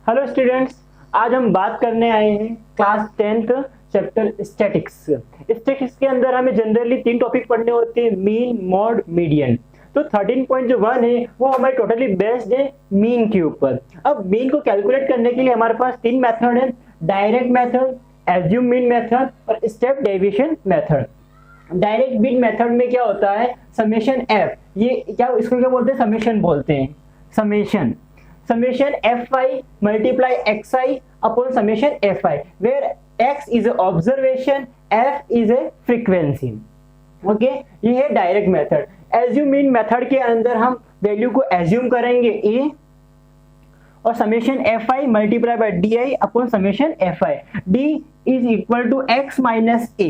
Hello students, आज हम बात करने आए हैं class 10th chapter statics. Statics के अंदर हमें जनरली 3 टॉपिक पढ़ने होते हैं, मीन, मॉड, मीडियन। तो 13.1 है वो हमारे टोटली बेस्ड है मीन के ऊपर। अब मीन को कैलकुलेट करने के लिए हमारे पास 3 मेथड है, direct method, assume mean method और step deviation method. Direct mean method में क्या होता है, समेशन एफ, ये क्या इसको क्या बोलते हैं, समेशन बोलते हैं। Summation fi multiply xi upon summation fi, where x is a observation, f is a frequency. Okay, ये है direct method. Assume mean method के अंदर हम वैल्यू को एज्यूम करेंगे a और summation fi multiply by di upon summation fi, d is equal to x minus a,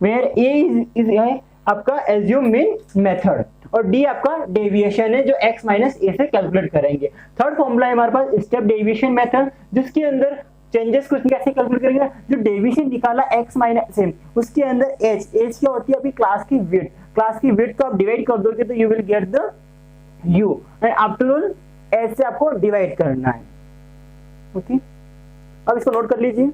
where a is आपका assume mean method और d आपका डेविएशन है जो x माइनस a से कैलकुलेट करेंगे। थर्ड फॉर्मूला है हमारे पास स्टेप डेविएशन मेथड, जिसके अंदर चेंजेस को कैसे कैलकुलेट करेंगे, जो डेविएशन निकाला x माइनस a उसके अंदर h क्या होती है आपकी क्लास की विड्थ को आप डिवाइड कर दोगे तो you will get the u and after all h से आपको डिवाइड करना है। ओके, अब इसको नोट कर लीजिए।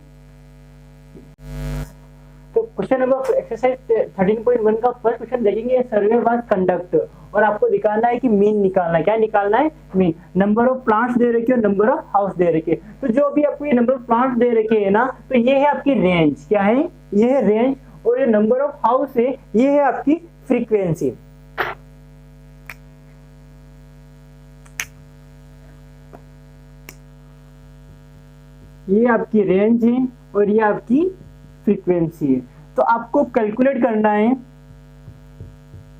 तो क्वेश्चन नंबर एक्सरसाइज 13.1 का फर्स्ट क्वेश्चन देखेंगे, सर्वे वाज कंडक्ट और आपको दिखाना है कि मीन निकालना है। क्या निकालना है, mean. Number of plants they रखे और नंबर ऑफ हाउस दे रखे। तो जो भी आपको ये नंबर ऑफ प्लांट्स दे रखे है ना, तो ये है आपकी रेंज। क्या है, ये है रेंज, और ये नंबर ऑफ हाउस है, ये है आपकी फ्रीक्वेंसी। ये आपकी रेंज है और ये आपकी फ्रीक्वेंसी है। तो आपको कैलकुलेट करना है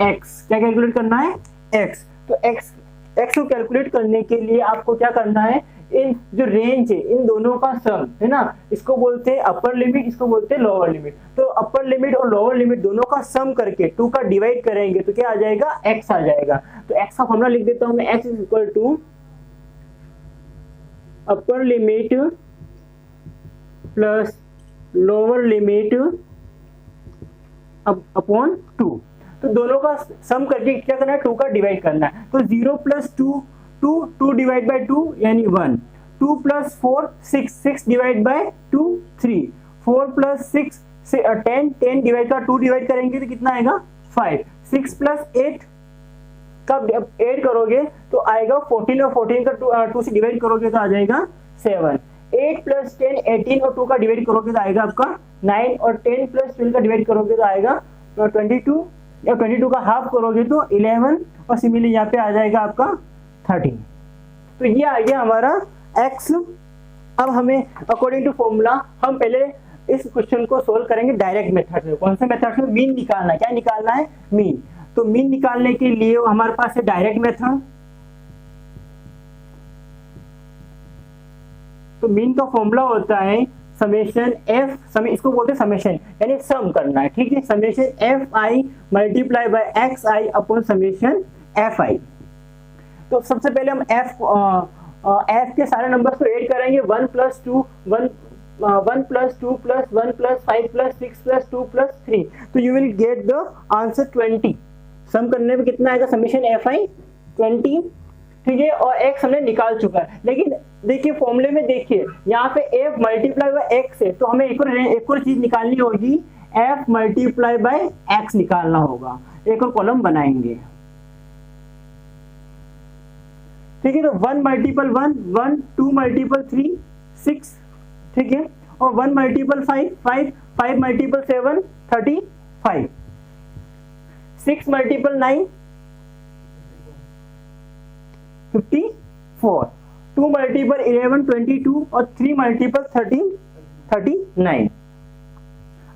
x। क्या कैलकुलेट करना है, x। तो x को कैलकुलेट करने के लिए आपको क्या करना है, इन जो रेंज है इन दोनों का सम है ना, इसको बोलते हैं अपर लिमिट, इसको बोलते हैं लोअर लिमिट। तो अपर लिमिट और लोअर लिमिट दोनों का सम करके 2 का डिवाइड करेंगे तो क्या आ जाएगा, x आ जाएगा। तो x का फॉर्मूला लिख देता हूं मैं, x is equal to upper limit plus lower limit upon 2। तो दोनों का सम करके क्या करना है, 2 का डिवाइड करना है। तो 0 प्लस 2 डिवाइड बाय 2 यानी 1, 2 plus 4 6 divide by 2 3, 4 plus 6 10 divide का 2 डिवाइड करेंगे तो कितना आएगा 5, 6 प्लस 8 का 8 करोगे तो आएगा 14 और 14 का 2 से डिवाइड करोगे तो आ जाएगा 7, 8 प्लस 10 18 और 2 का डिवाइड करोगे तो आएगा आपका 9, और 10 प्लस 12 का डिवाइड करोगे तो आएगा 22, या 22 का हाफ करोगे तो 11, और सिमिलरली यहाँ पे आ जाएगा आपका 13। तो ये आ गया हमारा x। अब हमें अकॉर्डिंग टू फॉर्मूला हम पहले इस क्वेश्चन को सोल्व करेंगे डायरेक्ट मेथड से। कौन से मेथड से, मीन निकालना है। क्या निकालना है, मीन। तो मीन निकालने के लिए हमारे पास है डायरेक्ट मेथड। तो मीन का फॉर्मूला होता है समेशन f, इसको बोलते हैं समेशन, यानी सम करना है। ठीक है, summation fi multiply bye xi upon summation fi। तो सबसे पहले हम f के सारे नंबर्स को ऐड करेंगे, 1 plus 2 1 plus 2 plus 1 plus 5 plus 6 plus 2 plus 3, तो you will get the answer 20। सम करने में कितना आएगा, समेशन fi 20। ठीक है, और x हमने निकाल चुका है। लेकिन देखिए फॉर्मूले में देखिए यहाँ पे f मल्टीप्लाई बाय x है, तो हमें एक और चीज निकालनी होगी, f मल्टीप्लाई बाय x निकालना होगा। एक और कॉलम बनाएंगे। ठीक है, तो 1 मल्टीपल 1 2 मल्टीपल 3 6, ठीक है, और 1 मल्टीपल 5 मल्टीपल 7 35, 6 मल्टीपल 9 54, 2 मल्टीपल 11 22 और 3 मल्टीपल 13 39।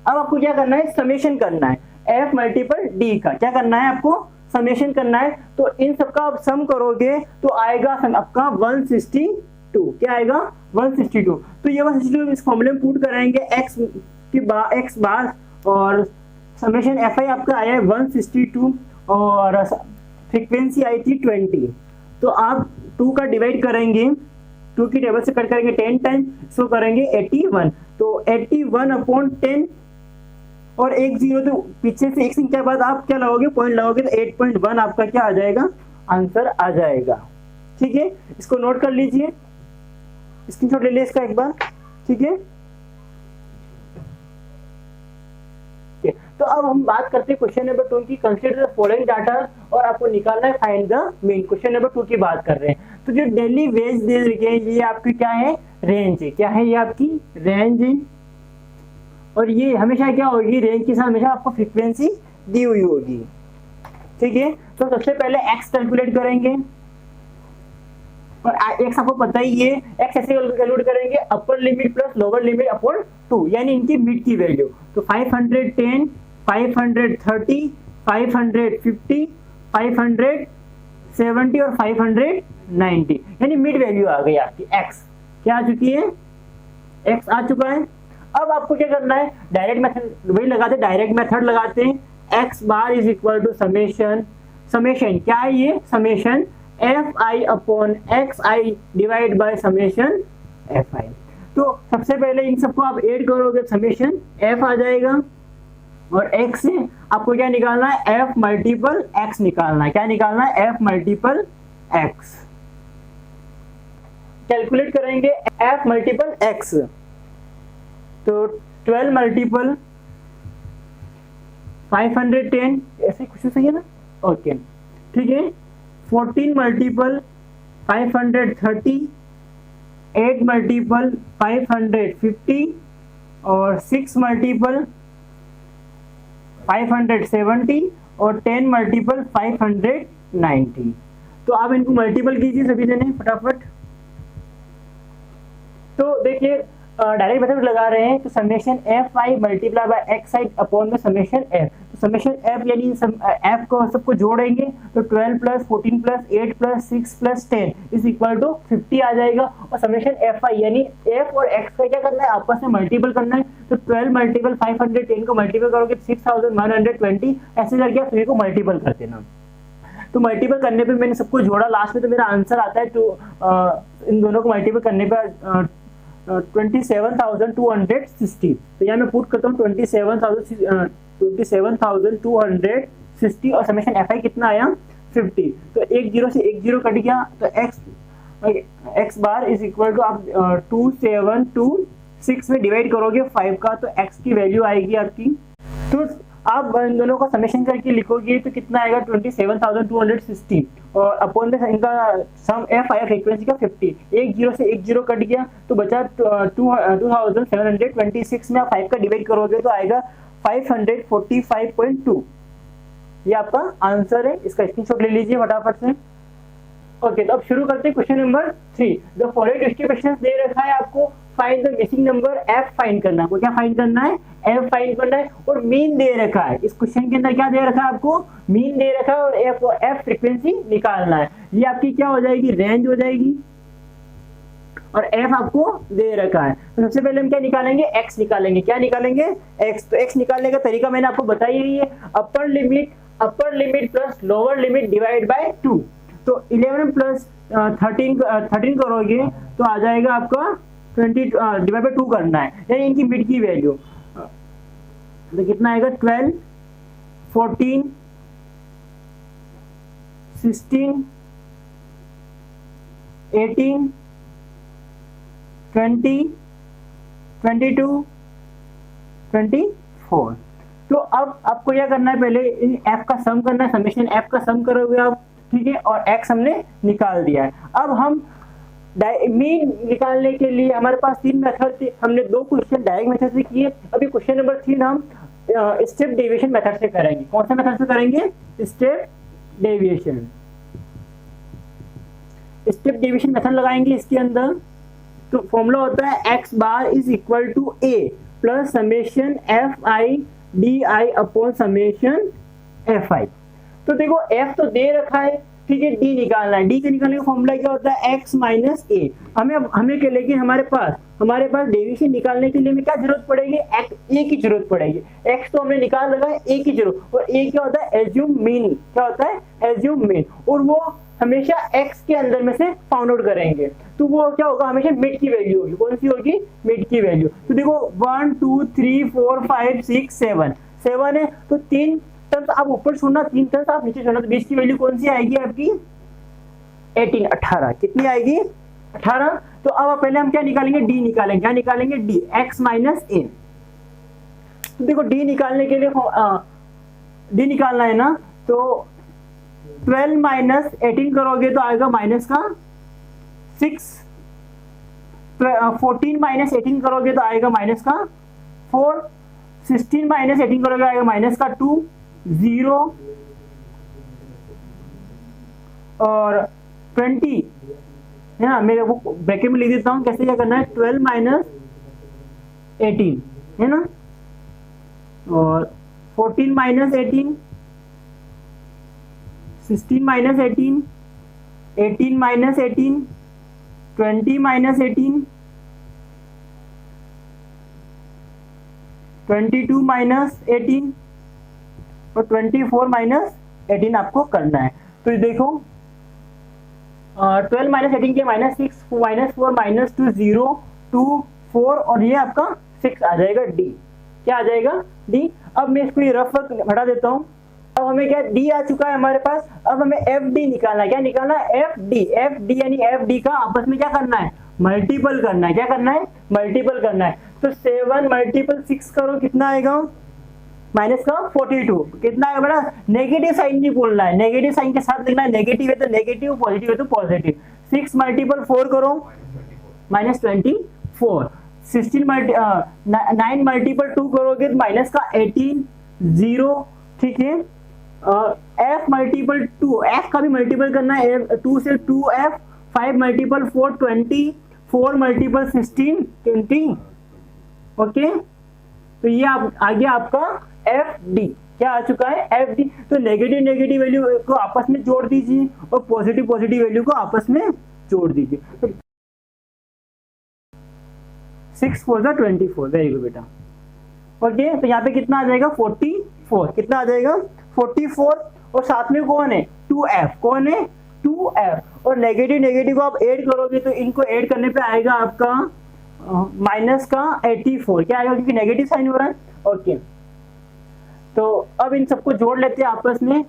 अब आपको क्या करना है, समेशन करना है f मल्टीपल d का। क्या करना है आपको, समेशन करना है। तो इन सबका आप सम करोगे तो आएगा आपका 162। क्या आएगा, 162। तो ये 162 इस फॉर्मूले में पुट कराएंगे x बार, और समेशन fi आपका आया है 162 और फ्रीक्वेंसी आई थी 20। तो आप 2 का डिवाइड करेंगे, 2 की टेबल से कट करेंगे 10 टाइम, इसको करेंगे 81। तो 81 अपॉन 10 और 1 0, तो पीछे से एक संख्या बाद आप क्या लगाओगे, पॉइंट लगाओगे तो 8.1 आपका क्या आ जाएगा, आंसर आ जाएगा। ठीक है, इसको नोट कर लीजिए। स्क्रीनशॉट ले लिया इसका एक बार, ठीक है। तो अब हम बात करते हैं क्वेश्चन नंबर 2 की, कंसीडर द फॉलोइंग डाटा, और आपको निकालना है find the mean. Question number 2 की बात कर रहे हैं। तो जो डेली वेज दे रखी है ये आपकी क्या है, रेंज है। क्या है ये आपकी रेंज है, और ये हमेशा क्या होगी, रेंज के साथ हमेशा आपको फ्रीक्वेंसी दी हुई होगी, ठीक है। तो सबसे पहले एक्स कैलकुलेट करेंगे, और एक्स आपको पता ही है, एक्स ऐसे कैलकुलेट करेंगे अपर limit plus lower limit upon 2, यानी इनकी मिड की वैल्यू। तो 510, 530, 550, 570 और 590, यानी मिड वैल्यू आ गई आपकी एक्स। क्या आ चुकी है, एक्स आ चुका है। अब आपको क्या करना है, डायरेक्ट मेथड वही लगाते, डायरेक्ट मेथड लगाते हैं। X bar is equal to summation, summation क्या है ये, summation f i upon x i divide by summation f i. तो सबसे पहले इन सबको आप ऐड करोगे, समेशन एफ आ जाएगा, और एक्स से आपको क्या निकालना है, एफ मल्टीपल एक्स निकालना है। क्या निकालना है, एफ मल्टीपल एक्स। कैलकुलेट करेंगे एफ मल्टीपल एक्स, तो 12 मल्टीपल 510, ऐसे कुछ सही है ना, ओके ठीक है। 14 मल्टीपल 530, 8 मल्टीपल 550 और 6 मल्टीपल 570 और 10 मल्टीपल 590। तो आप इनको मल्टीपल कीजिए सभी जने फटाफट। तो देखिए डायरेक्ट मेथड लगा रहे हैं, तो summation f i multiply by x i upon में समेशन एफ। तो समेशन एफ यानी एफ को सबको जोड़ेंगे, तो 12 plus 14 plus 8 plus 6 plus 10 is equal to 50 आ जाएगा। और समेशन एफ आई यानी एफ और एक्स का क्या करना है, आपस में मल्टीपल करना है। तो 12 मल्टीपल 510 को मल्टीपल करोगे 6120, ऐसे करके आप सभी को मल्टीपल कर देना। तो मल्टीपल करने पे मैंने सबको जोड़ा लास्ट में, तो मेरा आंसर आता है तो इन दोनों को मल्टीपल करने पे 27,260। तो यहाँ मैं पुट करता हूँ 27,260 और समेशन एफ आई कितना आया 50। तो एक जीरो से एक जीरो कट गया, तो x bar is equal to आप 2726 में डिवाइड करोगे 5 का, तो एक्स की वैल्यू आएगी आपकी। तो आप इन दोनों का समेशन करके लिखोगे तो कितना आएगा 27,260, और अपॉन में इनका सम एफ आया फ्रीक्वेंसी का 50। एक जीरो से एक जीरो कट गया तो बचा 2726 में आप 5 का डिवाइड करोगे तो आएगा 545.2। ये आपका आंसर है, इसका स्क्रीनशॉट ले लीजिए फटाफट से। ओके, तो अब शुरू करते हैं question number 3। The following distribution दे रखा है आपको, find the missing number f find करना है। आपको क्या फाइंड करना है, एफ फाइंड करना है, और मीन दे रखा है। इस क्वेश्चन के अंदर क्या दे रखा है आपको, मीन दे रखा है, और एफ फ्रीक्वेंसी निकालना है। ये आपकी क्या हो जाएगी, रेंज हो जाएगी, और एफ आपको दे रखा है। तो सबसे पहले हम क्या निकालेंगे, एक्स निकालेंगे। क्या निकालेंगे, एक्स। तो एक्स निकालने का तरीका मैंने आपको बताई ही है, अपर limit plus lower limit divide by 2। तो 11 प्लस 13 करोगे तो आ जाएगा आपका 20 डिवाइड बाय 2 करना है, यानी इनकी मिड की वैल्यू तो कितना आएगा 12, 14, 16, 18, 20, 22, 24। तो अब आपको क्या करना है, पहले इन एफ का सम करना है, समेशन एफ का सम करोगे आप, ठीक है, और एक्स हमने निकाल दिया है। अब हम मीन निकालने के लिए हमारे पास 3 मेथड थे, हमने 2 क्वेश्चन डायरेक्ट मेथड से किए। अभी क्वेश्चन नंबर 3 हम स्टेप डेविएशन मेथड से करेंगे। कौन सा मेथड से करेंगे, step deviation. Step deviation method लगाएंगे इसके अंदर। तो फॉर्मूला होता है x bar is equal to a plus summation f i d i upon summation f i. तो देखो एफ तो दे रखा है, ठीक है, डी निकालना है। डी के निकालने का फॉर्मूला क्या होता है, एक्स माइनस ए। हमें के लेकिन हमारे पास डेविएशन निकालने के लिए हमें क्या जरूरत पड़ेगी, ए की जरूरत पड़ेगी। एक्स तो हमने निकाल रखा है, ए की जरूरत, और ए क्या होता है, एज्यूम मीन। क्या होता है, एज्यूम मीन, और वो हमेशा एक्स के अंदर में से फाउंड आउट करेंगे। तो वो क्या होगा, हमेशा मिड की वैल्यू होगी। कौन सी होगी, मिड की वैल्यू। तो देखो 1 2 3 4 5 6 7 है, तो 3 टर्म्स आप ऊपर छोड़ना, 3 टर्म्स आप नीचे छोड़ना, तो बीच की वैल्यू कौन सी आएगी आपकी 18। कितनी आएगी 18। तो अब पहले हम क्या निकालेंगे, डी निकालेंगे। क्या निकालेंगे, डी, एक्स माइनस ए। तो देखो डी निकालने के लिए डी निकालना है ना, तो 12 माइनस 18 करोगे तो आएगा माइनस का 6, 14 माइनस 18 करोगे तो आएगा माइनस का 4, 16 माइनस 18 करोगे आएगा माइनस का 2, 0 और 20 है ना। मेरे को ब्रैकेट में लिख देता हूं कैसे क्या करना है, 12 माइनस 18 है ना, और 14 minus 18, 16 minus 18, 18 minus 18, 20 minus 18, 22 minus 18 और 24 माइनस 18 आपको करना है। तो देखो 12 माइनस 18 के माइनस 6, माइनस 4, माइनस 2, 0, 2, 4 और ये आपका 6 आ जाएगा डी। क्या आ जाएगा, डी। अब मैं इसको ये रफ हटा देता हूँ। अब हमें क्या, डी आ चुका है हमारे पास। अब हमें एफ डी निकालना है। क्या निकालना है, एफ डी। एफ डी यानी एफ डी का आपस में क्या करना है, मल्टीपल करना है। क्या करना है, मल्टीपल करना है। तो 7 मल्टीपल 6 करो, कितना आएगा, माइनस का 42। कितना आएगा बेटा, नेगेटिव साइन नहीं बोलना है, नेगेटिव साइन के साथ लिखना है। नेगेटिव है तो नेगेटिव, पॉजिटिव है तो पॉजिटिव। 6 मल्टीपल 4 करो, माइनस 24। 9 मल्टीपल 2 करोगे तो माइनस का 18, 0। ठीक है, एफ मल्टीपल 2, एफ का भी मल्टीपल करना है, 2 से 2f। 5 मल्टीपल 4, 20। 4 मल्टीपल 16, 20। ओके, तो ये आ गया आपका एफ डी। क्या आ चुका है, एफ डी। तो नेगेटिव नेगेटिव वैल्यू को आपस में जोड़ दीजिए और पॉजिटिव पॉजिटिव वैल्यू को आपस में जोड़ दीजिए। तो 6 4 24, वेरी गुड बेटा। ओके, तो यहाँ पे कितना आ जाएगा, 44। कितना आ जाएगा, 44। और साथ में कौन है, 2f। कौन है, 2f। और नेगेटिव नेगेटिव को आप ऐड करोगे तो इनको ऐड करने पे आएगा आपका माइनस का 84। क्या आएगा, क्योंकि नेगेटिव साइन हो रहा है। ओके, तो अब इन सबको जोड़ लेते हैं आपस में।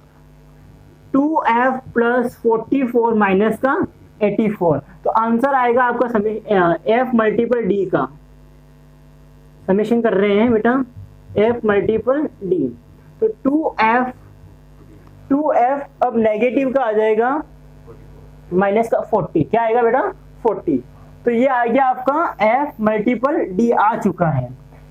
2f प्लस 44 माइनस का 84। तो आंसर आएगा आपका f मल्टीपल d का। समेशन कर रहे हैं बेटा, f मल्टीपल d। तो 2f अब नेगेटिव का आ जाएगा माइनस का 40। क्या आएगा बेटा, 40। तो ये आ गया आपका f मल्टीपल d आ चुका है।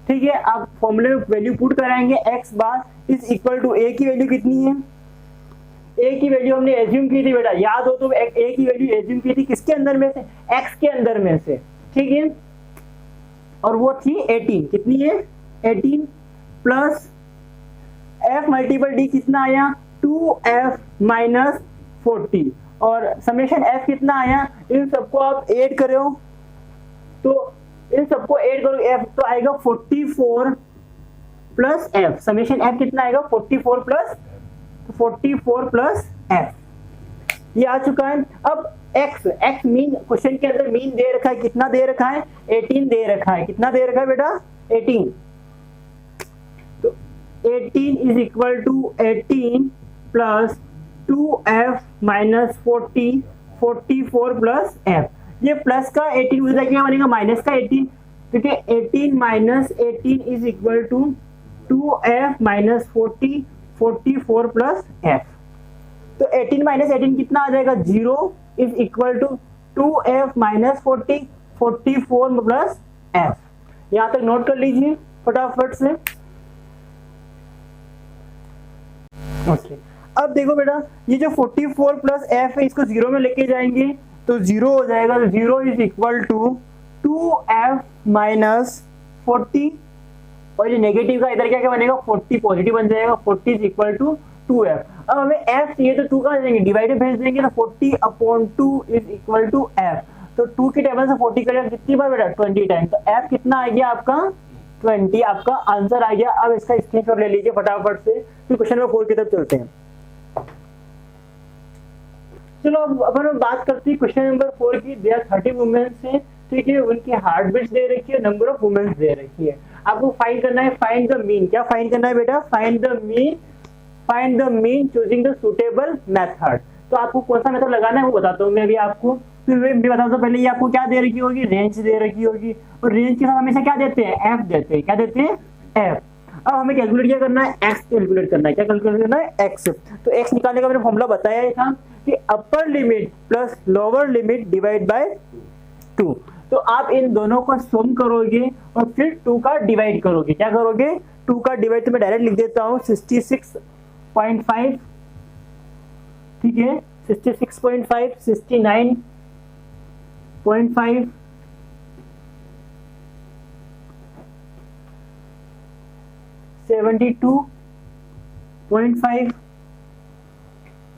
ठीक है, आप फॉर्मूले में वैल्यू पुट कराएंगे, x bar is equal to a की वैल्यू कितनी है, a की वैल्यू हमने एज्यूम की थी बेटा, याद हो तो a की वैल्यू एज्यूम की थी किसके अंदर में से, x के अंदर में से। ठीक है, और वो थी 18। कितनी है, 18 प्लस f मल्टीपल d कितना आया, 2f माइनस 40 और समेशन f कितना आया। इन सबको आप ऐड करो तो इन सबको ऐड करो f तो आएगा 44 प्लस f। समेशन f कितना आएगा, 44 प्लस f। ये आ चुका है। अब x मीन, क्वेश्चन के अंदर मीन दे रखा है, कितना दे रखा है, 18 दे रखा है। कितना दे रखा है बेटा, 18। तो 18 is equal to 18 plus 2f minus 40, 44 plus f। ये प्लस का 18 उधर क्या बनेगा, माइनस का 18, क्योंकि 18 minus 18 is equal to 2f minus 40, 44 plus f। तो 18 माइनस 18 कितना आ जाएगा, 0 is equal to 2f minus 40, 44 plus f। यहां तक नोट कर लीजिए फटाफट से। ओके, अब देखो बेटा, ये जो 44 प्लस f है इसको 0 में लेके जाएंगे तो 0 हो जाएगा। तो 0 is equal to 2f minus 40 और ये नेगेटिव का इधर क्या क्या बनेगा, 40 पॉजिटिव बन जाएगा। 40 इज इक्वल टू 2f। अब हमें f चाहिए तो 2 का देंगे, डिवाइडेड भेज देंगे तो 40 upon 2 is equal to f। तो 2 की टेबल से 40 करेगा कितनी बार बेटा, 20 टाइम। तो f कितना आ गया आपका, 20 आपका आंसर आ गया। अब इसका स्क्रीनशॉट ले लीजिए फटाफट से, फिर क्वेश्चन नंबर 4 की तरफ चलते हैं। चलो अब अपन बात करते हैं क्वेश्चन नंबर 4 की। देयर 30 वुमेन्स हैं, ठीक है, उनकी हार्ट बीट्स दे रखी है, नंबर ऑफ वुमेन्स दे रखी है। आपको फाइंड करना है, फाइंड द मीन। क्या फाइंड करना है बेटा, find the mean choosing the suitable method. तो आपको कौन सा मेथड लगाना है वो बताता हूँ मैं अभी आपको। तो मैं बता दूं पहले, ये आपको क्या दे रखी होगी, रेंज दे रखी होगी, और रेंज के साथ हमेशा क्या देते हैं, एफ देते हैं। क्या देते हैं, एफ। अब हमें कैलकुलेट क्या करना है, एक्स कैलकुलेट करना है। क्या कैलकुलेट करना है, एक्स। तो एक्स निकालने का मैंने फॉर्मूला बताया था कि अपर limit plus lower limit divide by 2। तो आप इन दोनों को सम करोगे और फिर 2 का डिवाइड करोगे। क्या करोगे, 2 का डिवाइड। तो मैं डायरेक्ट लिख देता हूं 66.5, ठीक है, 66.5, 69.5, 72.5,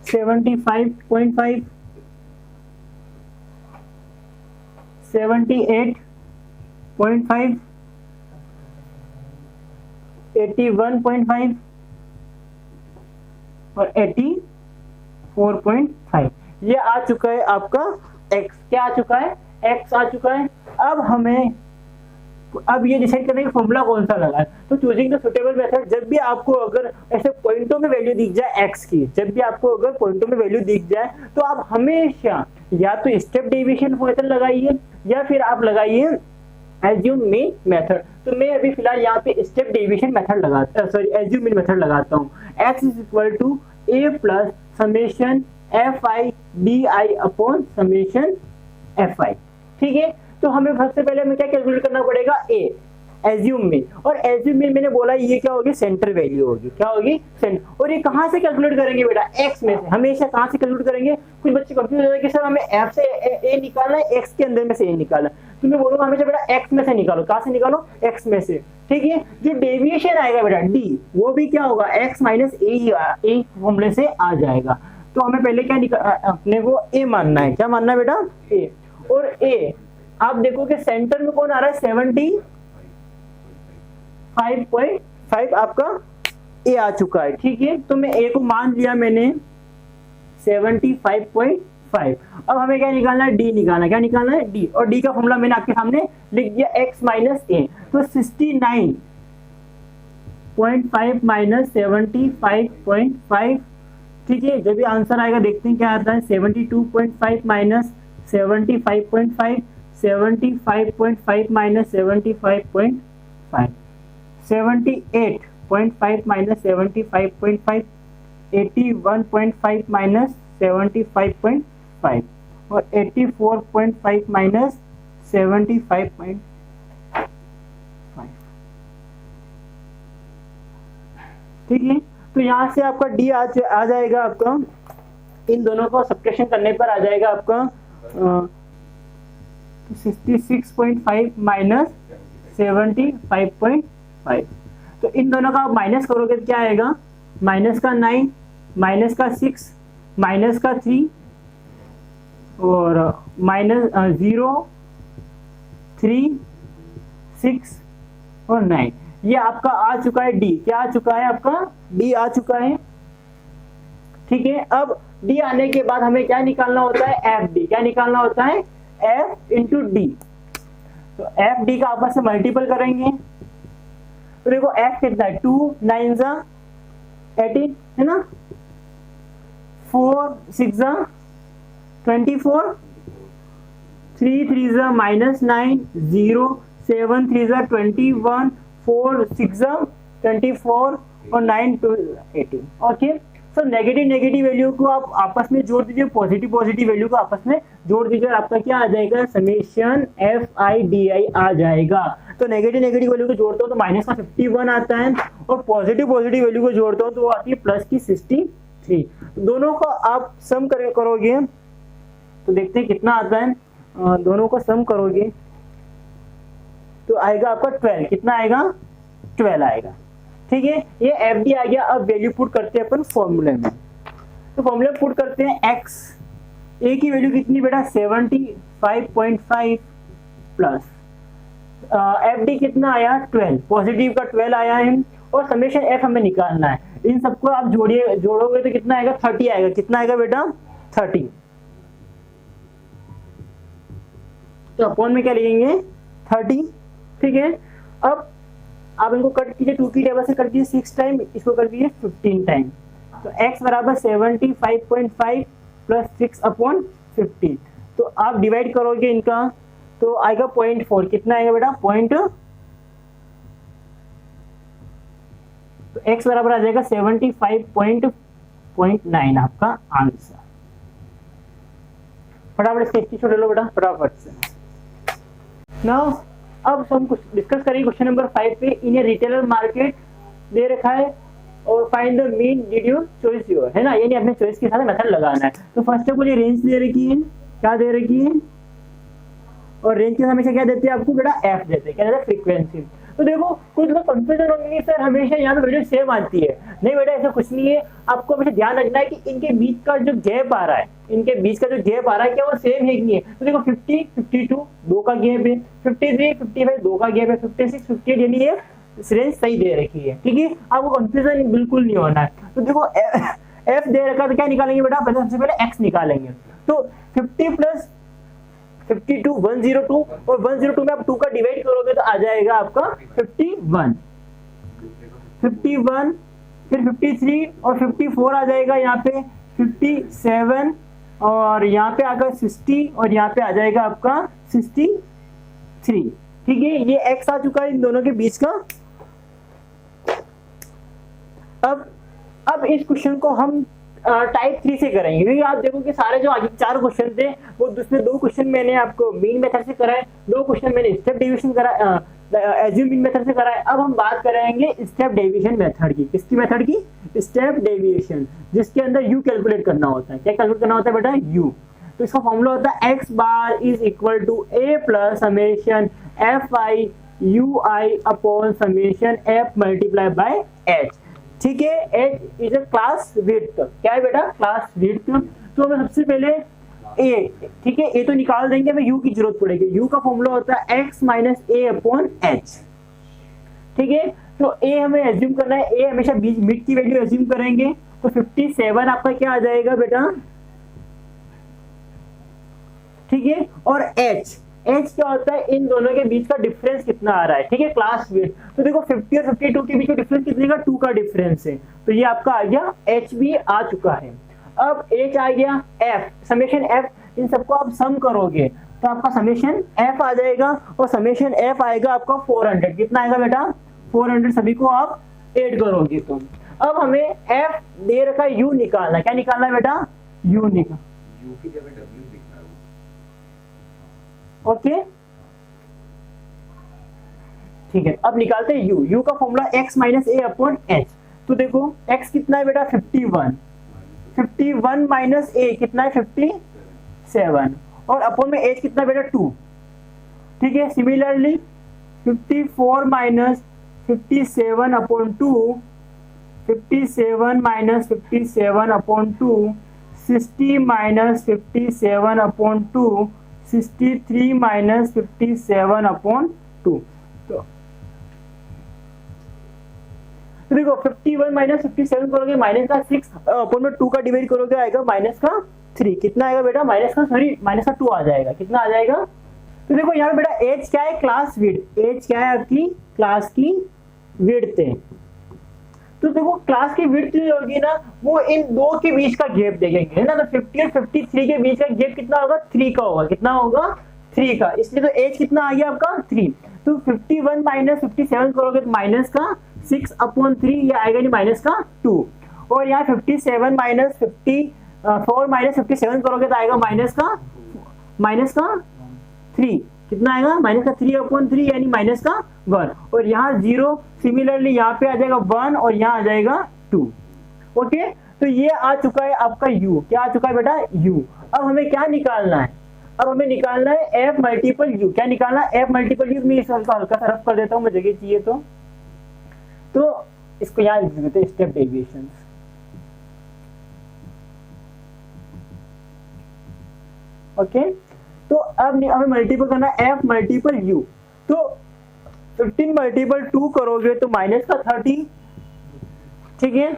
75.5, 78.5, 81.5 और 84.5। ये आ चुका है आपका x। क्या आ चुका है, x आ चुका है। अब ये डिसाइड करने का फॉर्मूला कौन सा लगा है। तो चूजिंग द सुटेबल मेथड, जब भी आपको अगर ऐसे पॉइंटों में वैल्यू दिख जाए x की, जब भी आपको अगर पॉइंटों में वैल्यू दिख जाए, तो आप हमेशा या तो स्टेप डेविएशन मेथड लगाइए या फिर आप लगाइए एज्यूम मीन मेथड। तो मैं अभी फिलहाल यहाँ पे स्टेप डेविएशन मेथड लगाता, सॉरी एज्यूम मीन मेथड लगाता हूँ। x is equal to a plus summation fi di upon summation fi। ठीक है, तो हमें सबसे पहले हमें क्या कैलकुलेट करना पड़ेगा, a एज्यूम मीन। और एज्यूम मीन मैंने बोला ये क्या होगी, सेंटर वैल्यू होगी। क्या होगी, सेंटर। और ये कहाँ से कैलकुलेट करेंगे बेटा, x में से। हमेशा कहाँ से कैलकुलेट करेंगे, कुछ बच्चे कंफ्यूज हो जाते हैं कि सर हमें f से a निकालना है, x के अंदर में से a निकालना है। तो मैं बोलूंगा हमेशा बेटा x में से निकालो। कहाँ से निकालो, x में से। ठीक है, जो डेविएशन आएगा बेटा d, वो भी क्या होगा, x माइनस a फॉर्मूले से आ जाएगा। तो हमें पहले क्या अपने को a मानना है। क्या मानना है बेटा, a। और a आप देखो कि सेंटर में कौन आ रहा है, 75.5 आपका a आ चुका है। ठीक है, तो मैं a को मान लिया मैंने 75.5। अब हमें क्या निकालना है, d निकालना है। क्या निकालना है, d। और d का फॉर्मूला मैंने आपके सामने लिख दिया, x माइनस a। तो 69.5 माइनस 75.5। ठीक है, जब भी आंसर आएगा देखते हैं क्या आता है, 72.5 माइनस 75.5, 75.5 माइनस 75.5, 78.5 माइनस 75.5, 81.5 माइनस 75.5 और 84.5 माइनस 75.5। ठीक है, तो यहाँ से आपका डी आ जाएगा आपका, इन दोनों को सब्ट्रैक्शन करने पर आ जाएगा आपका 66.5 माइनस 75.5। तो इन दोनों का आप माइनस करोगे तो क्या आएगा, माइनस का 9, माइनस का 6, माइनस का 3 और माइनस 0, 3, 6 और 9। ये आपका आ चुका है डी। क्या आ चुका है, आपका डी आ चुका है। ठीक है, अब डी आने के बाद हमें क्या निकालना होता है, एफ डी। क्या निकालना होता है, एफ इंटू डी। तो एफ डी का आपस में मल्टीपल करेंगे। तो देखो एफ कितना है, 2 9 18 है ना, 4 6 24, 3 3 माइनस 9, 0 7 3 21, 4 6 24 और 9 2 18। Okay, so negative negative value को आप आपस में जोड़ दीजिए, पॉजिटिव पॉजिटिव वैल्यू को आपस में जोड़ दीजिए, आपका क्या आ जाएगा, summation f i d i आ जाएगा। तो नेगेटिव नेगेटिव वैल्यू को जोड़ता हूँ तो माइनस का 51 आता है, और पॉजिटिव पॉजिटिव वैल्यू को जोड़ता हूँ तो वो आती है प्लस की 63। दोनों को आप सम करोगे तो देखते हैं कितना आता है। दोनों को सम करोगे तो आएगा आपका 12। कितना आएगा, 12 आएगा। ठीक है, ये एफ डी आ गया। अब वैल्यू पुट करते हैं अपन फॉर्मूले में। तो फॉर्मूले पुट करते हैं, एक्स ए की वैल्यू कितनी बेटा, 75.5 प्लस एफ डी कितना आया, 12, पॉजिटिव का 12 आया है, और समेशन एफ हमें निकालना है। इन सबको आप जोड़ोगे तो कितना आएगा, 30 आएगा। कितना आएगा बेटा, 30। तो अपॉन में क्या लिखेंगे, 30। ठीक है, अब आप इनको कट कीजिए, 2 की टेबल से कट कीजिए 6 टाइम, इसको कर दीजिए 15 टाइम। तो x बराबर 75.5 प्लस 6 अपॉन 15। तो आप डिवाइड करोगे इनका तो आएगा 0.4, कितना आएगा बेटा पॉइंट, तो x बराबर आ जाएगा 75.9 आपका आंसर। फटाफट इसका स्क्रीनशॉट ले लो बेटा फटाफट से। नाउ अब हम कुछ डिस्कस करेंगे क्वेश्चन नंबर 5 पे। इन ए रिटेलर मार्केट दे रखा है और find the mean did you choice your, है ना, यानी अपने चॉइस के साथ मेथड लगाना है। तो फर्स्ट ऑफ ऑल ये रेंज दे रखी है, क्या दे रखी है, और रेंज के हमेशा क्या देते हैं आपको बेटा एफ देते हैं, क्या देते हैं फ्रीक्वेंसी। तो देखो कुछ लोग कंफ्यूजन होंगे सर हमेशा यहाँ पे वैल्यू सेम आती है, नहीं बेटा ऐसा कुछ नहीं है। आपको हमेशा ध्यान रखना है कि इनके बीच का जो गैप आ रहा है, इनके बीच का जो गैप आ रहा है क्या वो सेम है कि नहीं है। तो देखो 50, 52 2 का गैप है, 53, 55 2 का गैप है, 56, 58 यानी ये रेंज सही दे रखी है, ठीक है। आपको कंफ्यूजन बिल्कुल नहीं होना है। तो देखो एफ दे रखा तो क्या निकालेंगे बेटा, पहले सबसे पहले एक्स निकालेंगे। तो 50 प्लस 52 102 और 102 में आप 2 का डिवाइड करोगे तो आ जाएगा आपका 51, 51 फिर 53 और 54 आ जाएगा यहाँ पे 57 और यहाँ पे आएगा 60 और यहाँ पे आ जाएगा आपका 63, ठीक है। ये x आ चुका है इन दोनों के बीच का। अब इस क्वेश्चन को हम टाइप 3 से करेंगे, क्योंकि आप देखो कि सारे जो आगे 4 क्वेश्चन थे वो उसमें 2 क्वेश्चन मैंने आपको मीन मेथड से कराए, 2 क्वेश्चन मैंने स्टेप डेविएशन करा एज्यूम मीन मेथड से कराए। अब हम बात करेंगे स्टेप डेविएशन मेथड की। किसकी मेथड की, स्टेप डेविएशन, जिसके अंदर u कैलकुलेट करना होता है। क्या कैलकुलेट करना होता है बेटा, u। तो इसका फॉर्मूला होता है x bar is equal to a plus summation fi ui upon summation f multiply by h, ठीक है। h is a class width, क्या है बेटा, क्लास विड्थ। तो हमें सबसे पहले a, ठीक है, a तो निकाल देंगे, हमें u की जरूरत पड़ेगी। u का फॉर्मूला होता है x minus a upon h, ठीक है। तो a हमें एज्यूम करना है, a हमेशा बीच मिड की वैल्यू एज्यूम करेंगे। तो 57 आपका क्या आ जाएगा बेटा, ठीक है। और h क्या होता है, इन दोनों के बीच का डिफरेंस कितना आ रहा है, ठीक है, क्लास विड्थ। तो देखो 50 और 52 के बीच का डिफरेंस कितने का, 2 का डिफरेंस है। तो ये आपका आ गया h भी आ चुका है। अब h आ गया, f समेशन f, इन सबको आप सम करोगे तो आपका समेशन f आ जाएगा और समेशन f आएगा आपका 400, कितना आएगा बेटा 400, सभी को आप ऐड करोगे तो। अब हमें f दे रखा u निकालना, क्या निकालना है बेटा, u निकाल, u की जगह w लिखना है, ओके, ठीक है। अब निकालते हैं u का formula x minus a upon h। तो देखो x कितना है बेटा 51 माइनस a कितना है 57 और अपॉन में h कितना बेटा 2, ठीक है। Similarly 54 minus 57 upon 2, 57 minus 57 upon 2, 60 minus 57 upon 2, 63 minus 57 upon 2। तो देखो 51 माइनस 57 करोगे माइनस का 6 अपॉन में 2 का डिवाइड करोगे आएगा माइनस का 3, कितना आएगा बेटा माइनस का 2 आ जाएगा, कितना आ जाएगा। तो देखो यहाँ पे बेटा एज क्या है, क्लास विड्थ, एज क्या है आपकी क्लास की विड्थ है। तो देखो क्लास की विड्थ जो होगी ना वो इन दो के बीच का गैप देखेंगे, है ना। तो 50 और 53 के बीच का गैप कितना होगा, 3 का होगा, कितना होगा 3 का, इसलिए तो एज कितना आ गया आपका 3। तो 51 माइनस 57 करोगे तो माइनस का 6 अपॉन 3, ये आएगा नहीं माइनस का 2। और यहाँ 57 माइनस 54 माइनस 57 करोगे तो आएगा माइनस का 3, कितना आएगा माइनस का 3 अपॉन 3 यानी माइनस का 1। और यहाँ 0, सिमिलरली यहाँ पे आ जाएगा 1 और यहाँ आ जाएगा 2, ओके। तो ये आ चुका है आपका u, क्या आ चुका है बेटा u। अब हमें क्या निकालना है, अब हमें निकालना है f मल्टीपल u। क्या निकालना है, f मल्टीपल u। मैं इसका हल्का सा रफ कर देता हूँ, मुझे जगह चाहिए तो इसको यहाँ लिख देते हैं स्टेप डेविएशन, ओके। तो अब हमें मल्टीपल करना है f मल्टीपल u। तो 15 मल्टीपल 2 करोगे तो माइनस का 30, ठीक है।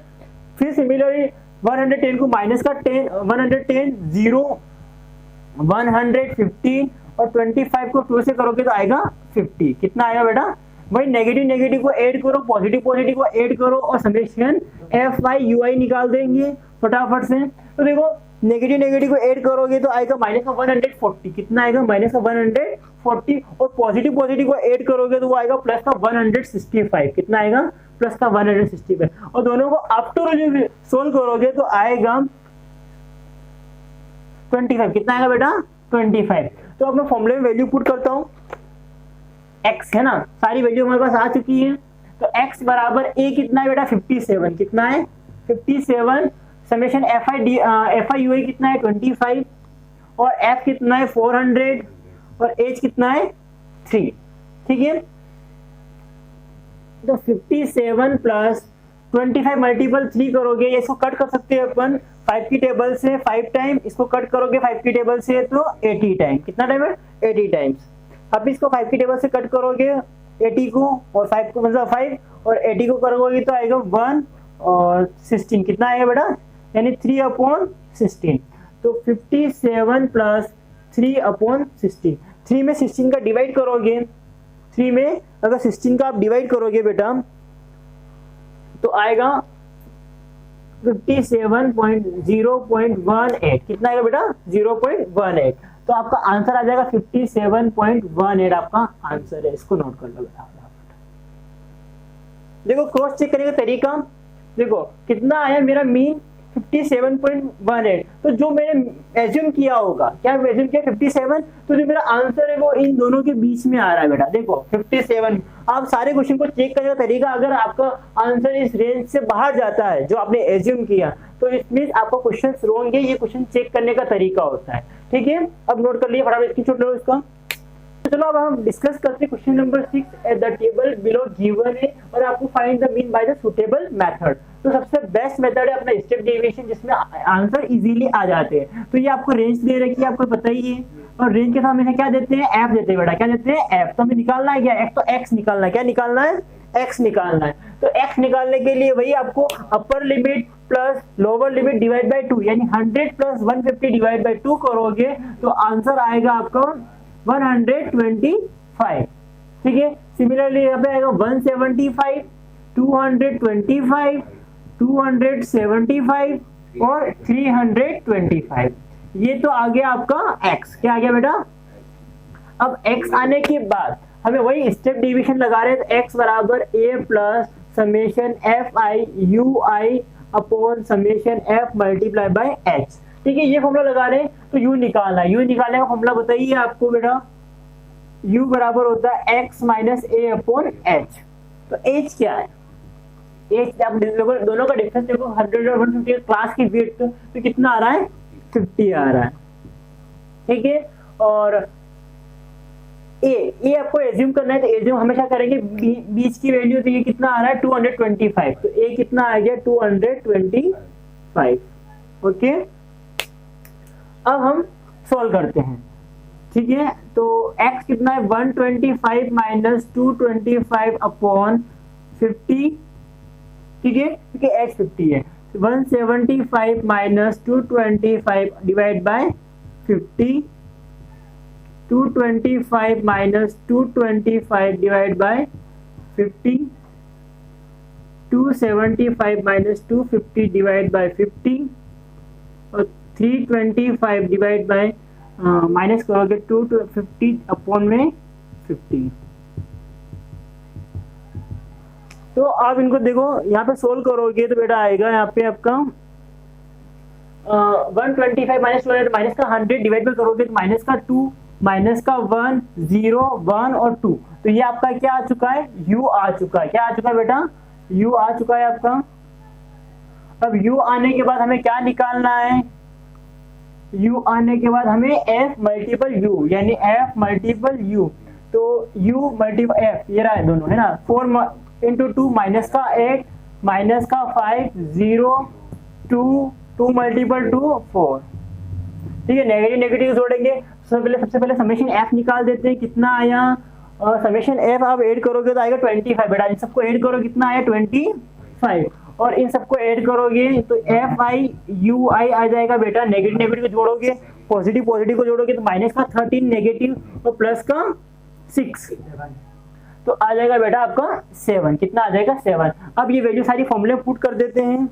फिर सिमिलरली 110 को माइनस का 10, 110 0 115 और 25 को 2 से करोगे तो आएगा 50, कितना आएगा बेटा। वही नेगेटिव को ऐड करो, पॉजिटिव को ऐड करो और समेशन fi ui निकाल देंगे फटाफट से। तो देखो नेगेटिव नेगेटिव को ऐड करोगे तो आएगा माइनस का 140, कितना आएगा माइनस का 140, और पॉजिटिव पॉजिटिव को ऐड करोगे तो वो आएगा प्लस का 165, कितना आएगा प्लस का 165, और दोनों को आफ्टर सोल्व करोगे तो आएगा 25, कितना आएगा बेटा 25। तो अब मैं फॉर्मूले में वैल्यू पुट करता हूँ, x है ना, सारी वैल्यू हमारे पास आ चुकी है, तो x बराबर a कितना है बेटा 57, कितना है 57, समेशन एफ आई यू कितना है 25, और f कितना है 400, और h कितना है 3, ठीक है। तो 57 प्लस 25 मल्टीपल 3 करोगे, इसको कट कर सकते हैं अपन 5 की टेबल से 5 टाइम, इसको कट करोगे 5 की टेबल से तो 80 टाइम, कितना टाइम है 80 टाइम्स। अब इसको 5 की टेबल से कट करोगे 80 को, और 5 को मतलब 5 और 80 को करोगे तो आएगा 1 और 16, कितना आएगा बेटा यानी 3/16। तो 57 प्लस 3/16, 3 में 16 का डिवाइड करोगे, 3 में अगर 16 का आप डिवाइड करोगे बेटा तो आएगा 57.0.18, कितना आएगा बेटा 0.18, तो आपका आंसर आ जाएगा 57.18, आपका आंसर है, इसको नोट कर लो बेटा। देखो क्रॉस चेक करने का तरीका, देखो कितना आया मेरा मीन 57.18, तो जो मैंने एज्यूम किया होगा, क्या एज्यूम किया 57, तो जो मेरा आंसर है वो इन दोनों के बीच में आ रहा है बेटा। देखो 57, आप सारे क्वेश्चन को चेक करने का तरीका, अगर आपका आंसर इस रेंज से बाहर जाता है जो आपने एज्यूम किया तो इट मींस आपका क्वेश्चन रॉन्ग है, ये क्वेश्चन चेक करने का तरीका होता है, ठीक है। अब नोट कर लिए, फटाफट स्क्रीनशॉट लो इसका। तो चलो अब हम डिस्कस करते हैं question number 6, at the table below given है और आपको find the mean by the suitable method. तो सबसे बेस्ट मेथड है अपना स्टेप डेविएशन, जिसमें आंसर इजीली आ जाते हैं। तो ये आपको रेंज दे रखी है, आपको पता ही है, और रेंज के साथ हमेशा क्या देते हैं एफ देते हैं बेटा, क्या देते हैं एफ। तो हमें निकालना है क्या, एक तो एक्स निकालना है, क्या निकालना है एक्स निकालना है। तो एक्स निकालने के लिए वही आपको अपर limit plus lower limit divide by 2, यानी 100 प्लस 150 डिवाइड बाय 2 करोगे तो आंसर आएगा आपका 125, ठीक है। सिमिलरली यहाँ पे आएगा 175, 225, 275 और 325, ये तो आ गया आपका x, क्या आ गया बेटा। अब x आने के बाद हमें वही स्टेप डिवीजन लगा रहे हैं, तो x बराबर a plus summation f i you I upon summation f multiply by h, ठीक है। ये फॉर्मूला लगा रहे हैं, तो u निकालना है, u निकालने का फॉर्मूला बताइए आपको बेटा, u बराबर होता है x minus a upon h। तो h क्या है, h आप दोनों का डिफरेंस देखो, 100 और 150 क्लास की विड्थ, तो कितना आ रहा है 50 आ रहा है, ठीक है। और ए आपको एज्यूम करना है, तो एज्यूम हमेशा करेंगे बीच की वैल्यू, तो ये कितना आ रहा है 225, तो ए कितना आ गया 225, ओके। अब हम सॉल्व करते हैं, ठीक है। तो x कितना है 125 माइनस 225 अपॉन 50, ठीक है, क्योंकि h 50 है। 175 minus 225 divide by 50, 225 minus 225 divide by 50, 275 minus 250 divide by 50, और 325 डिवाइड बाय माइनस करोगे 250 अपॉन में 50। तो आप इनको देखो, यहाँ पे सोल्व करोगे तो बेटा आएगा यहाँ पे आपका 125 माइनस 200 माइनस का 100 डिवाइड करोगे तो माइनस का 2 माइनस का 1 0 1 और 2, तो ये आपका क्या आ चुका है u आ चुका है, क्या आ चुका है बेटा u आ चुका है आपका। अब u आने के बाद हमें क्या निकालना है, u आने के बाद हमें f मल्टीपल u, यानी f मल्टीपल u, तो u मल्टीपल f ये रहा है दोनों है ना, 4 इंटू 2 माइनस का 8 माइनस का 5 0 2 2 मल्टीपल 2 4, ठीक है। नेगेटिव नेगेटिव जोड़ेंगे, सबसे पहले समेशन f निकाल देते हैं, कितना आया, समेशन f आप ऐड करोगे तो आएगा 25 बेटा, इन सबको ऐड करो कितना आया 25, और इन सबको ऐड करोगे तो एफ आई यू आई आ जाएगा बेटा। नेगेटिव नेगेटिव को जोड़ोगे, पॉजिटिव पॉजिटिव को जोड़ोगे तो माइनस का 13 नेगेटिव और प्लस का 6, तो आ जाएगा बेटा आपका 7, कितना आ जाएगा 7। अब ये वैल्यू सारी फॉर्मूले पुट कर देते हैं,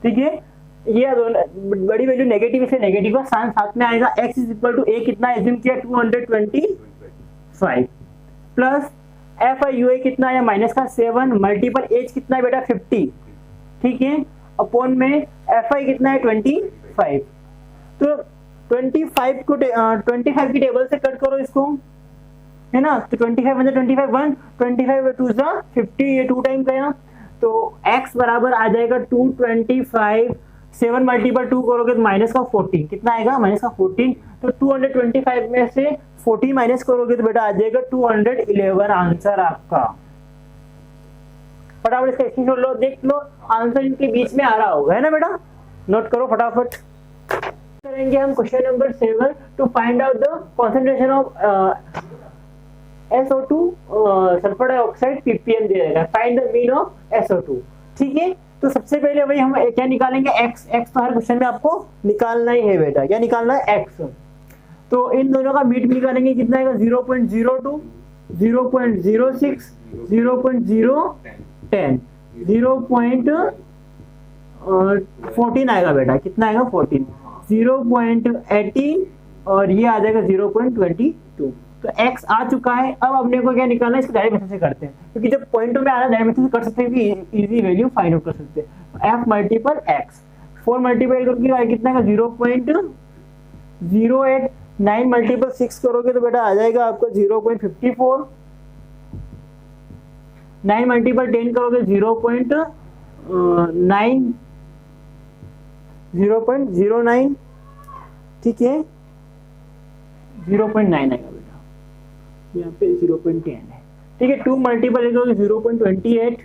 ठीक है, ये दोनों बड़ी वैल्यू नेगेटिव से नेगेटिव का साइन साथ में आएगा। x is equal to a कितना एज्यूम किया 225 plus f i u a कितना है माइनस का 7 मल्टीपल एज कितना है बेटा 50, ठीक है, अपॉन में एफ आई कितना है 25। तो 25 को 25 की टेबल से कट करो इसको, है ना, तो 25 मतलब 25 1 25 टू जा 50, ये 2 टाइम गया, तो x बराबर आ जाएगा 225, 7 मल्टीपल 2 करोगे तो माइनस का 14 कितना आएगा माइनस का 14, तो 225 में से 40 माइनस करोगे तो बेटा आ जाएगा 211 आंसर आपका। फटाफट इसका स्क्रीनशॉट लो, देख लो आंसर इनके बीच में आ रहा होगा, है ना बेटा, नोट करो फटाफट। करेंगे हम question number 7 to find out the concentration of SO2 sulphur dioxide ppm दे देगा, find the mean of SO2, ठीक है। तो सबसे पहले भाई हम क्या निकालेंगे x, x तो हर क्वेश्चन में आपको निकालना ही है बेटा, क्या निकालना है x, तो इन दोनों का मीट निकालेंगे कितना आएगा 0.02 0.06 0.010 0.14 आएगा बेटा, कितना आएगा 14, 0.18 और ये आ जाएगा 0.22, तो x आ चुका है। अब अपने को क्या निकालना है, इसको डायरेक्ट मेथड से करते हैं, क्योंकि जब पॉइंटों में आ रहा है डायरेक्ट मेथड से कर सकते हैं, कि इजी वैल्यू फाइंड आउट कर सकते हैं। f मल्टीपल x 4 मल्टीपल करके कितना का 0.08, 9 मल्टीपल 6 करोगे तो बेटा आ जाएगा आपका 0.54, 9 मल्टीपल 10 करोगे 0.09, ठीक है, 0.9 आएगा बेटा, यहाँ पे 0.10 है, ठीक है। 2 मल्टीपल करोगे 0.28,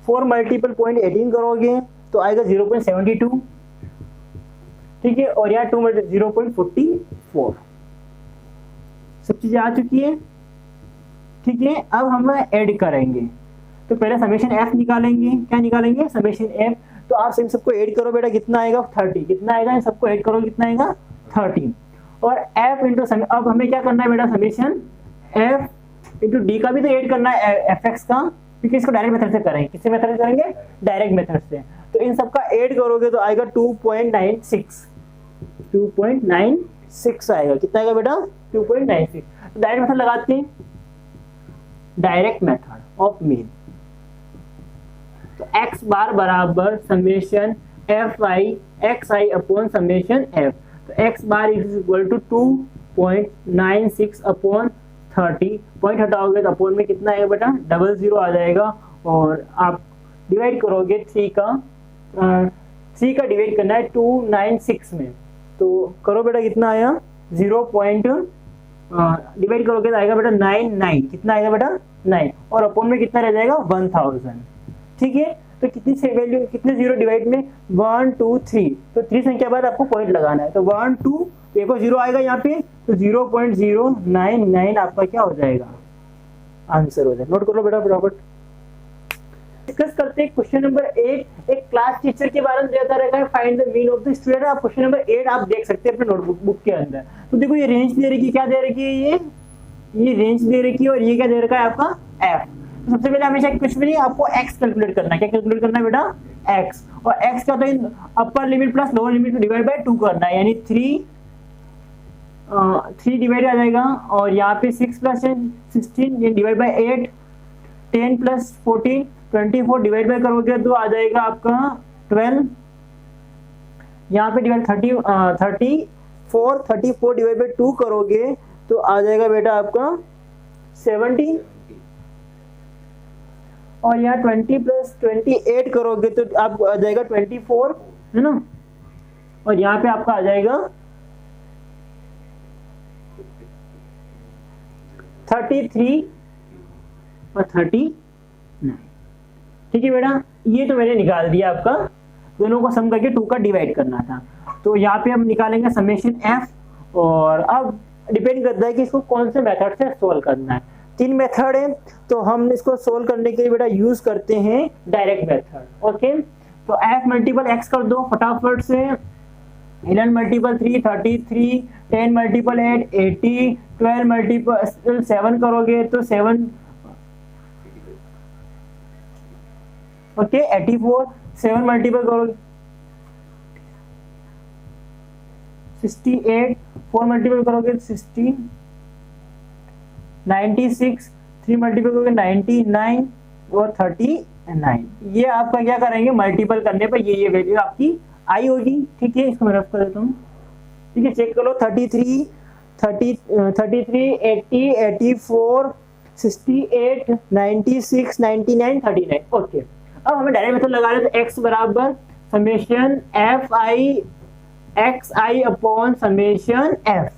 4 मल्टीपल 0.18 करोगे तो आएगा 0.72, ठीक है, और यहाँ 2 मल्टीपल 0.44, सब चीजें आ चुकी है, ठीक है। अब हम ऐड करेंगे, तो पहले समेशन f निकालेंगे, क्या निकालेंगे समेशन f, तो आप इन सबको ऐड करो बेटा, कितना आएगा 30, कितना आएगा, इन सबको ऐड करो कितना आएगा 30, और f इंटू अब हमें क्या करना है बेटा समेशन f इंटू डी का भी तो ऐड करना है fx का, क्योंकि इसको डायरेक्ट मेथड से करेंगे, किससे मेथड से करेंगे डायरेक्ट मेथड से, तो इन सबका ऐड करोगे तो आएगा 2.96 आएगा, कितना आएगा बेटा 2.96, तो डायरेक्ट मेथड लगाते हैं, डायरेक्ट मेथड ऑफ मीन, तो x बार बराबर summation fi xi upon summation f, तो x bar is equal to 2.96 upon 30, point हटाओगे तो अपॉन में कितना आएगा बेटा 00 आ जाएगा, और आप डिवाइड करोगे 3 का डिवाइड करना है 296 में, तो करो बेटा कितना आया 0. डिवाइड करोगे तो आएगा बेटा 99, कितना आएगा बेटा 9, और अपॉन में कितना रह जाएगा 1000, ठीक है। तो कितनी से वैल्यू, कितने जीरो डिवाइड में 1 2 3, तो 3 संख्या बाद आपको पॉइंट लगाना है, तो 1 2 एक और जीरो आएगा यहाँ पे, तो 0.099 आपका क्या हो जाएगा आंसर हो जाएगा। नोट कर लो बेटा फटाफट। डिस्कस करते हैं क्वेश्चन नंबर 8, एक क्लास टीचर के बारे में देता रहेगा find the mean of the student. आप क्वेश्चन नंबर 8 आप देख सकते हैं अपने नोटबुक बुक के अंदर, तो देखो ये रेंज दे रखी है, क्या दे रखी है, ये रेंज दे रखी है, और ये क्या दे रखा है आपका f। तो सबसे पहले हमेशा कुछ भी नहीं, आपको x कैलकुलेट करना है, क्या कैलकुलेट करना है बेटा x, और x का तो अपर limit plus lower limit divide by 2 करना है, यानी 3 डिवाइड आ जाएगा, और यहाँ पे 6 प्लस 16 ये divide by 8, 10 plus 14 24 divide by करोगे तो आ जाएगा आपका 12, यहाँ पे डिवाइड 34 डिवाइड बाय 2 करोगे तो आ जाएगा बेटा आपका 70, और यहाँ 20 प्लस 28 करोगे तो आपको आ जाएगा 24, है ना, और यहाँ पे आपका आ जाएगा 33 और 39, ठीक है बेटा। ये तो मैंने निकाल दिया, आपका दोनों को सम करके 2 का डिवाइड करना था, तो यहाँ पे हम निकालेंगे समेशन f, और अब डिपेंड करता है कि इसको कौन से मेथड से सोल्व करना है। 3 मेथड है, तो हम इसको सोल्व करने के लिए बेटा यूज करते हैं डायरेक्ट मेथड, ओके। तो f मल्टीपल x कर दो फटाफट से, 11 मल्टीपल 3 33, 10 मल्टीपल 8 80, 12 मल्टीपल 7 करोगे तो 7 ओके 84, 7 मल्टीपल करोगे 68, 4 मल्टीपल करोगे 16, 96, 3 मल्टीपल करोगे 99 और 39। ये आपका क्या करेंगे मल्टीपल करने पर ये वैल्यू आपकी आई होगी। ठीक है, इसको मैं रफ कर देता हूँ। ठीक है, चेक करो 33, 80, 84, 68, 96, 99, 39। ओके, अब हमें डायरेक्ट मेथड लगा रहे थे x बराबर summation f I x i upon summation F.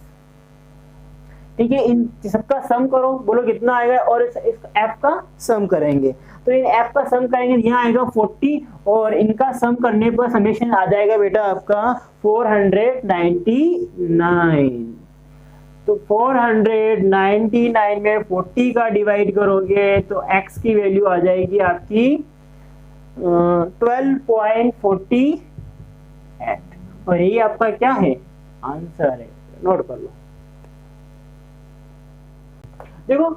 ठीक है, इन सबका सम करो, बोलो कितना आएगा, और इस एफ का सम करेंगे। तो इन एफ का सम करेंगे, यहाँ आएगा 40 और इनका सम करने पर समेशन आ जाएगा बेटा आपका 499। तो 499 में 40 का डिवाइड करोगे तो x की वैल्यू आ जाएगी आपकी 12.48 और ये आपका क्या है आंसर है। नोट कर लो। देखो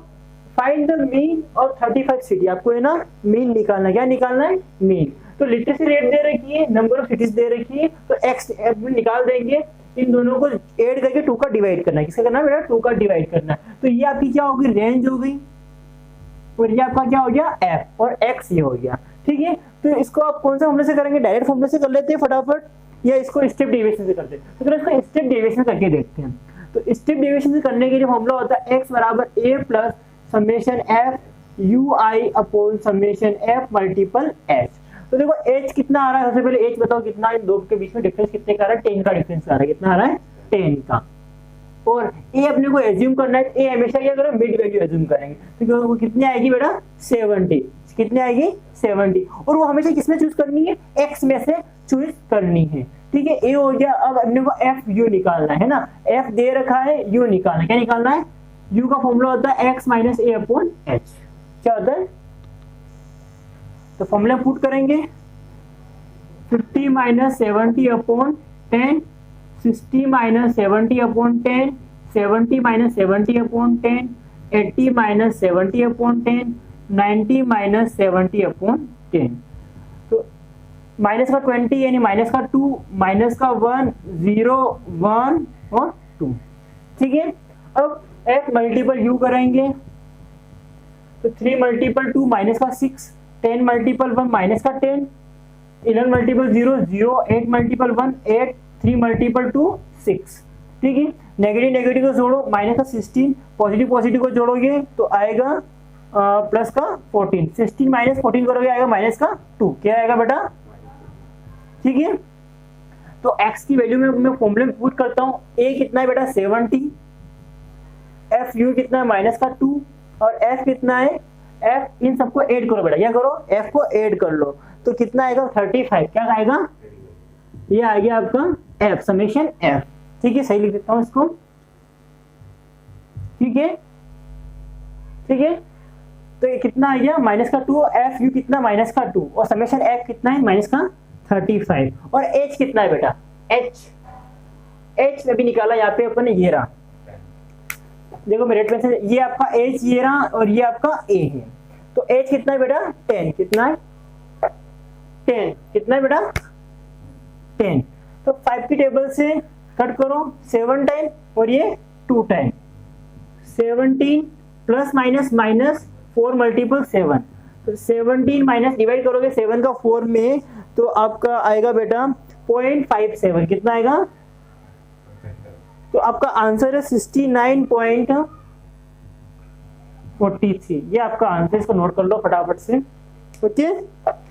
find the mean of 35 city, आपको है ना मीन निकालना। क्या निकालना है? मीन। तो लिटरेसी रेट दे रखी है, नंबर ऑफ सिटीज दे रखी है, तो x निकाल देंगे। इन दोनों को ऐड करके 2 का डिवाइड करना है। किसका करना है बेटा? 2 का डिवाइड करना है। तो ये आपकी क्या होगी? रेंज हो गई और ये आपका क्या हो गया? f और x ये हो गया। ठीक है, तो इसको आप कौन सा फॉर्मूले से करेंगे? डायरेक्ट फॉर्मूले से कर लेते हैं फटाफट, या इसको स्टेप डेविएशन से करते हैं? तो चलो इसको स्टेप डेविएशन करके देखते हैं। तो स्टेप डेविएशन से करने के लिए फॉर्मूला होता है x बराबर a plus summation f u i upon summation f multiple h। तो देखो h कितना आ रहा है, सबसे पहले h बताओ कितना, इन दो के बीच में डिफरेंस कितने का आ रहा है? 10 का डिफरेंस आ रहा है। कितना आ रहा है? 10 का। और a अपने को एज्यूम करना है, a हमेशा क्या करें? मिड वैल्यू एज्यूम करेंगे। तो वो कितनी आएगी बेटा? 70। कितनी आएगी? 70। और वो हमेशा किसमें चूज करनी है? x में से चूज करनी है। ठीक है, a हो गया। अब अपने को f u निकालना है ना, f दे रखा है, u निकालना है। क्या निकालना है? u का फॉर्मूला होता है x minus a upon h। क्या होता है? तो फॉर्मूला पुट करेंगे 50 minus 70 upon 10, 60 minus 70 upon 10, 70 minus 70 upon 10, 80 minus 70 upon 10, 90 minus 70 upon 10। तो माइनस का 20 यानी माइनस का 2, माइनस का 1, 0, 1 और 2। ठीक है, अब f मल्टीपल u करेंगे तो 3 मल्टीपल 2 माइनस का 6, 10 मल्टीपल 1 माइनस का 10, 11 मल्टीपल 0 0, 8 मल्टीपल 1 8, 3 मल्टीपल 2 6। ठीक है, नेगेटिव नेगेटिव को जोड़ो, माइनस का 16, पॉजिटिव पॉजिटिव को जोड़ोगे तो आएगा प्लस का 14। 16 माइनस 14 करोगे आएगा माइनस का 2। क्या आएगा बेटा? ठीक है, तो x की वैल्यू में मैं फॉर्मूले में पुट करता हूँ। a कितना है बेटा? 70, f u कितना है? माइनस का 2 और f कितना है? f इन सबको ऐड करो बेटा। क्या करो? f को ऐड कर लो तो कितना आएगा? 35। क्या आएगा? ये आ गया आपका f समेशन f। ठीक है, सही लिख देता हूँ इसको। ठीक है, ठीक है, तो ये कितना आ गया? माइनस का 2, f u कितना? माइनस का 2 और समेशन f कितना है? माइनस का 35। और h कितना है बेटा? h में भी निकाला यहाँ पे अपन ने, ये रहा। देखो मेरे रेड पेन, ये आपका h ये रहा और ये आपका a है। तो h कितना है बेटा? 10। कितना है? 10। कितना है बेटा? 10। तो 5 की टेबल से कट करो 7 टाइम और ये 2 time. 17 plus minus minus 4 multiple 7। तो 17 माइनस डिवाइड करोगे 7 का 4 में तो आपका आएगा बेटा 0.57। कितना आएगा? तो आपका आंसर है 69.43। ये आपका आंसर, इसको नोट कर लो फटाफट से। ओके।